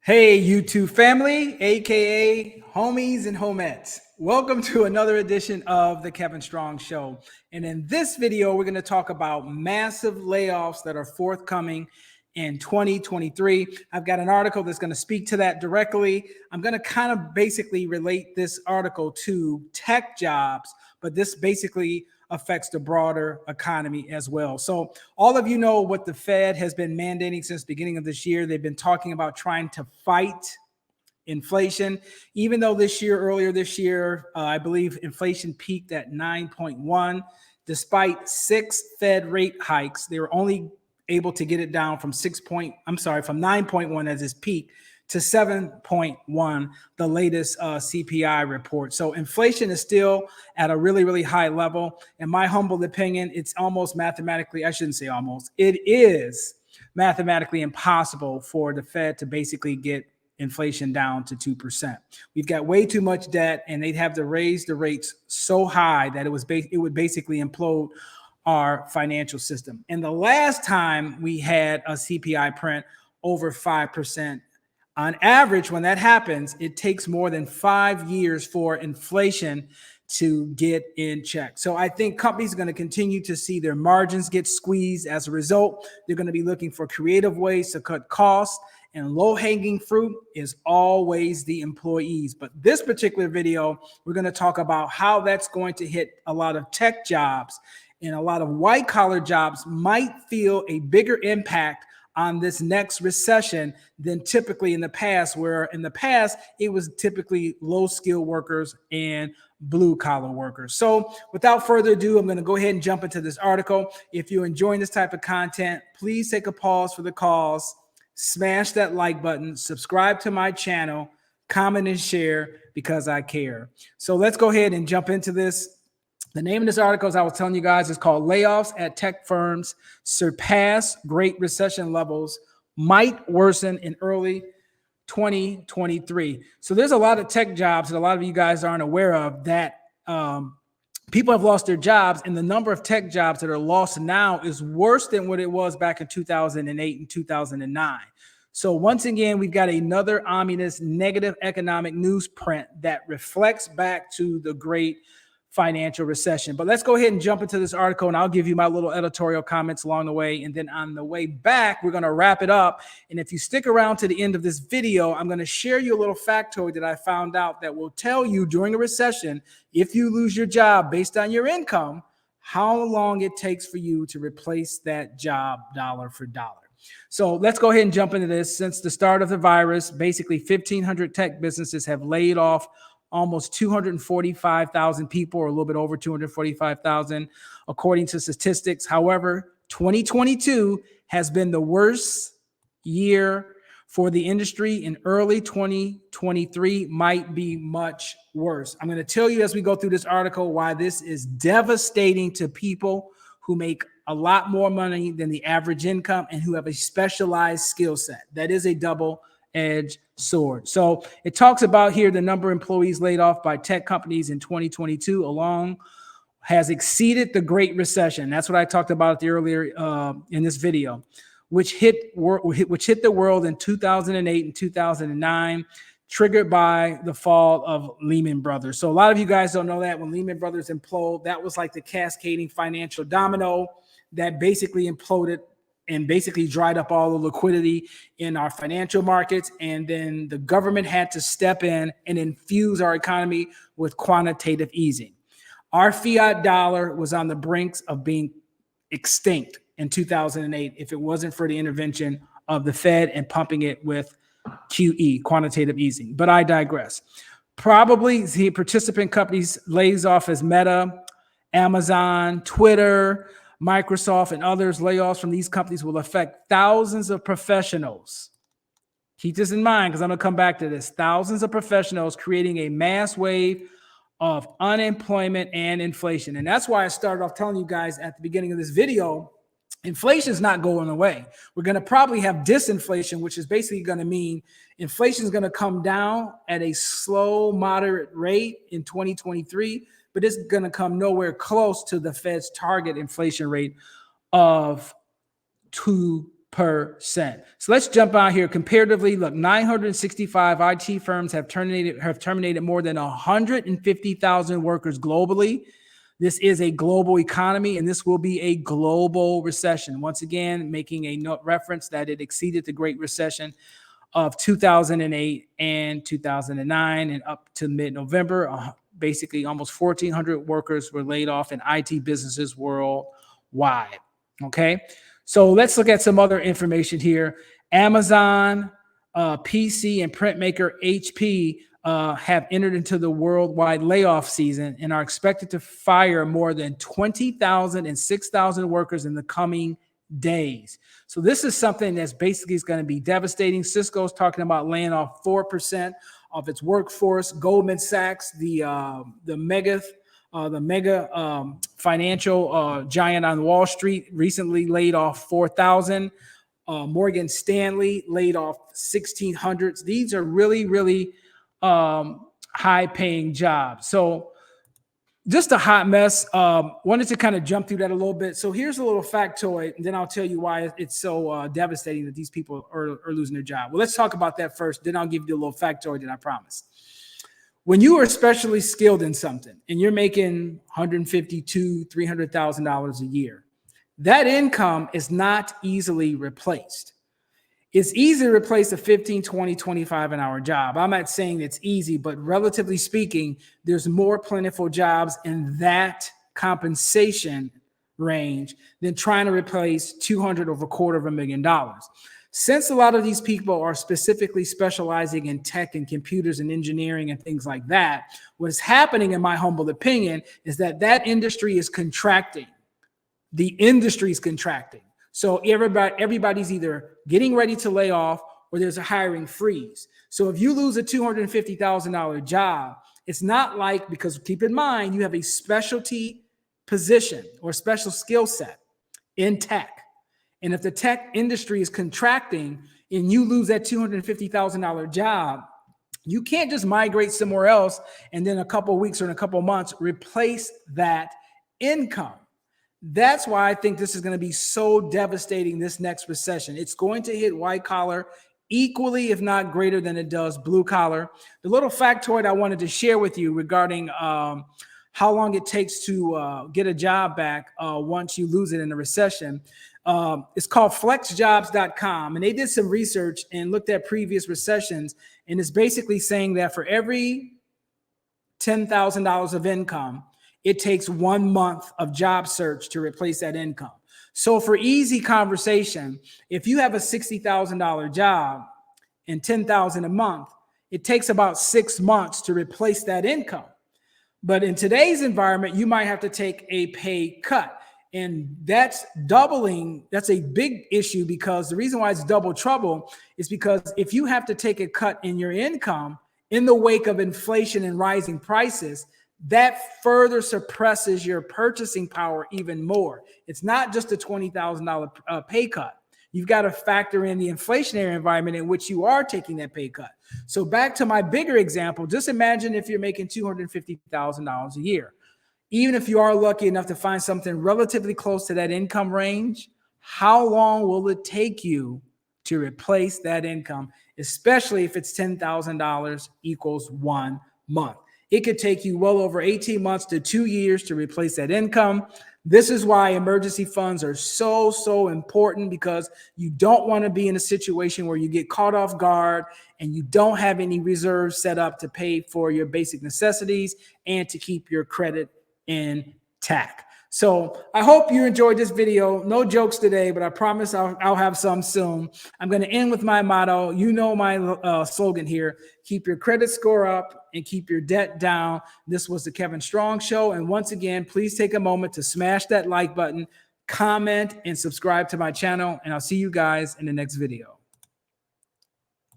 Hey, YouTube family, aka homies and homettes. Welcome to another edition of the Kevin Strong Show. And in this video, we're going to talk about massive layoffs that are forthcoming in 2023. I've got an article that's going to speak to that directly. I'm going to kind of basically relate this article to tech jobs, but this basically affects the broader economy as well. So all of you know what the Fed has been mandating since the beginning of this year. They've been talking about trying to fight inflation, even though earlier this year, I believe inflation peaked at 9.1. Despite 6 Fed rate hikes, they were only able to get it down from 9.1 as its peak to 7.1, the latest CPI report. So inflation is still at a really, really high level. In my humble opinion, it's almost mathematically, I shouldn't say almost, it is mathematically impossible for the Fed to basically get inflation down to 2%. We've got way too much debt, and they'd have to raise the rates so high that it would basically implode our financial system. And the last time we had a CPI print over 5%, on average, when that happens, it takes more than 5 years for inflation to get in check. So I think companies are going to continue to see their margins get squeezed. As a result, they're going to be looking for creative ways to cut costs, and low-hanging fruit is always the employees. But this particular video, we're going to talk about how that's going to hit a lot of tech jobs, and a lot of white-collar jobs might feel a bigger impact on this next recession than typically in the past, where in the past it was typically low-skilled workers and blue-collar workers. So without further ado, I'm going to go ahead and jump into this article. If you're enjoying this type of content, please take a pause for the cause, smash that like button, subscribe to my channel, comment and share because I care. So let's go ahead and jump into this. The name of this article, as I was telling you guys, is called Layoffs at Tech Firms Surpass Great Recession Levels, Might Worsen in Early 2023. So there's a lot of tech jobs that a lot of you guys aren't aware of that people have lost their jobs, and the number of tech jobs that are lost now is worse than what it was back in 2008 and 2009. So once again, we've got another ominous negative economic news print that reflects back to the great financial recession. But let's go ahead and jump into this article, and I'll give you my little editorial comments along the way. And then on the way back, we're going to wrap it up. And if you stick around to the end of this video, I'm going to share you a little factoid that I found out that will tell you during a recession, if you lose your job based on your income, how long it takes for you to replace that job dollar for dollar. So let's go ahead and jump into this. Since the start of the virus, basically 1,500 tech businesses have laid off almost 245,000 people, or a little bit over 245,000, according to statistics. However, 2022 has been the worst year for the industry, and early 2023 might be much worse. I'm going to tell you as we go through this article why this is devastating to people who make a lot more money than the average income and who have a specialized skill set. That is a double-edged sword. So it talks about here the number of employees laid off by tech companies in 2022 alone has exceeded the Great Recession. That's what I talked about earlier in this video, which hit the world in 2008 and 2009, triggered by the fall of Lehman Brothers. So a lot of you guys don't know that when Lehman Brothers imploded, that was like the cascading financial domino that basically imploded and basically dried up all the liquidity in our financial markets. And then the government had to step in and infuse our economy with quantitative easing. Our fiat dollar was on the brink of being extinct in 2008 if it wasn't for the intervention of the Fed and pumping it with QE, quantitative easing. But I digress. Probably the participant companies lays off as Meta, Amazon, Twitter, Microsoft, and others. Layoffs from these companies will affect thousands of professionals. Keep this in mind because I'm going to come back to this. Thousands of professionals, creating a mass wave of unemployment and inflation. And that's why I started off telling you guys at the beginning of this video, inflation is not going away. We're going to probably have disinflation, which is basically going to mean inflation is going to come down at a slow, moderate rate in 2023. But it's going to come nowhere close to the Fed's target inflation rate of 2%. So let's jump out here. Comparatively, look, 965 IT firms have terminated more than 150,000 workers globally. This is a global economy, and this will be a global recession. Once again, making a note reference that it exceeded the Great Recession of 2008 and 2009, and up to mid-November, basically almost 1,400 workers were laid off in IT businesses worldwide. Okay, so let's look at some other information here. Amazon, PC, and print maker HP have entered into the worldwide layoff season and are expected to fire more than 20,000 and 6,000 workers in the coming days. So this is something that's basically is going to be devastating. Cisco is talking about laying off 4% of its workforce. Goldman Sachs, the mega financial giant on Wall Street, recently laid off 4,000. Morgan Stanley laid off 1,600. These are really, really high-paying jobs. So just a hot mess. Wanted to kind of jump through that a little bit. So here's a little factoid, and then I'll tell you why it's so devastating that these people are losing their job. Well, let's talk about that first. Then I'll give you a little factoid that I promise. When you are especially skilled in something and you're making $152,000, $300,000 a year, that income is not easily replaced. It's easy to replace a 15, 20, 25 an hour job. I'm not saying it's easy, but relatively speaking, there's more plentiful jobs in that compensation range than trying to replace 200 over $250,000. Since a lot of these people are specifically specializing in tech and computers and engineering and things like that, what's happening, in my humble opinion, is that industry is contracting. The industry is contracting. So everybody's either getting ready to lay off or there's a hiring freeze. So if you lose a $250,000 job, it's not like, because keep in mind, you have a specialty position or special skill set in tech. And if the tech industry is contracting and you lose that $250,000 job, you can't just migrate somewhere else and then a couple of weeks or in a couple of months replace that income. That's why I think this is going to be so devastating, this next recession. It's going to hit white collar equally, if not greater than it does blue collar. The little factoid I wanted to share with you regarding how long it takes to get a job back once you lose it in a recession. It's called flexjobs.com, and they did some research and looked at previous recessions, and it's basically saying that for every $10,000 of income, it takes 1 month of job search to replace that income. So for easy conversation, if you have a $60,000 job and $10,000 a month, it takes about 6 months to replace that income. But in today's environment, you might have to take a pay cut. And that's doubling. That's a big issue, because the reason why it's double trouble is because if you have to take a cut in your income in the wake of inflation and rising prices, that further suppresses your purchasing power even more. It's not just a $20,000 pay cut. You've got to factor in the inflationary environment in which you are taking that pay cut. So back to my bigger example, just imagine if you're making $250,000 a year. Even if you are lucky enough to find something relatively close to that income range, how long will it take you to replace that income, especially if it's $10,000 equals 1 month? It could take you well over 18 months to 2 years to replace that income. This is why emergency funds are so important, because you don't want to be in a situation where you get caught off guard and you don't have any reserves set up to pay for your basic necessities and to keep your credit intact. So I hope you enjoyed this video. No jokes today, but I promise I'll have some soon. I'm going to end with my motto. You know my slogan here: keep your credit score up and keep your debt down. This was the Kevin Strong Show. And once again, please take a moment to smash that like button, comment, and subscribe to my channel. And I'll see you guys in the next video.